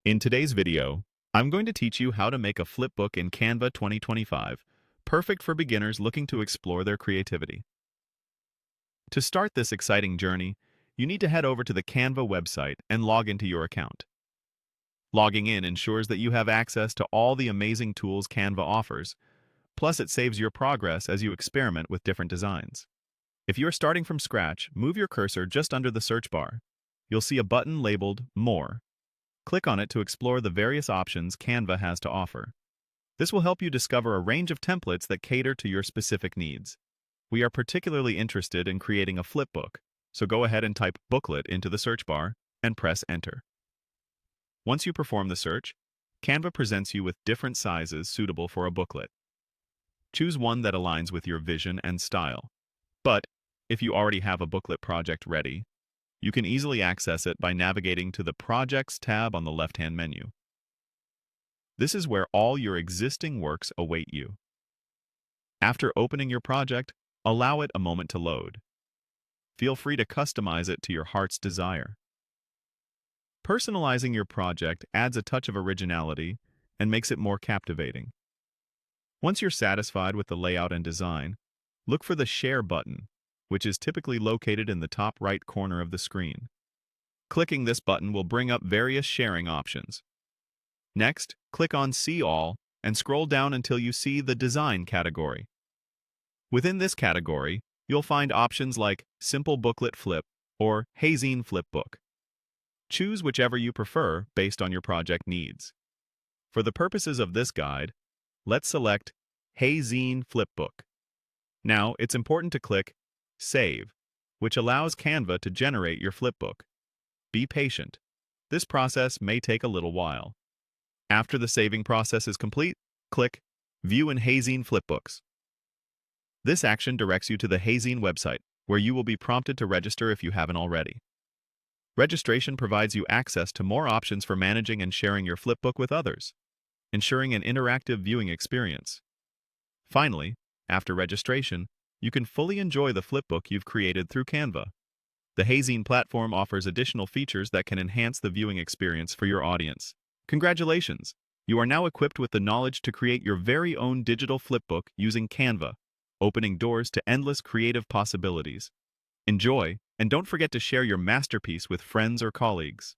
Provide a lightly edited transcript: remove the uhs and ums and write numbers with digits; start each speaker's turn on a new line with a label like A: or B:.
A: In today's video, I'm going to teach you how to make a flipbook in Canva 2025, perfect for beginners looking to explore their creativity. To start this exciting journey, you need to head over to the Canva website and log into your account. Logging in ensures that you have access to all the amazing tools Canva offers, plus it saves your progress as you experiment with different designs. If you are starting from scratch, move your cursor just under the search bar. You'll see a button labeled More. Click on it to explore the various options Canva has to offer. This will help you discover a range of templates that cater to your specific needs. We are particularly interested in creating a flipbook, so go ahead and type booklet into the search bar and press enter. Once you perform the search, Canva presents you with different sizes suitable for a booklet. Choose one that aligns with your vision and style. But if you already have a booklet project ready, you can easily access it by navigating to the Projects tab on the left-hand menu. This is where all your existing works await you. After opening your project, allow it a moment to load. Feel free to customize it to your heart's desire. Personalizing your project adds a touch of originality and makes it more captivating. Once you're satisfied with the layout and design, look for the Share button, which is typically located in the top right corner of the screen. Clicking this button will bring up various sharing options. Next, click on See All and scroll down until you see the Design category. Within this category, you'll find options like Simple Booklet Flip or Hazine Flipbook. Choose whichever you prefer based on your project needs. For the purposes of this guide, let's select Hazine Flipbook. Now, it's important to click Save, which allows Canva to generate your flipbook. Be patient. This process may take a little while. After the saving process is complete, click View in Hazine Flipbooks. This action directs you to the Hazine website, where you will be prompted to register if you haven't already. Registration provides you access to more options for managing and sharing your flipbook with others, ensuring an interactive viewing experience. Finally, after registration, you can fully enjoy the flipbook you've created through Canva. The Hazine platform offers additional features that can enhance the viewing experience for your audience. Congratulations! You are now equipped with the knowledge to create your very own digital flipbook using Canva, opening doors to endless creative possibilities. Enjoy, and don't forget to share your masterpiece with friends or colleagues.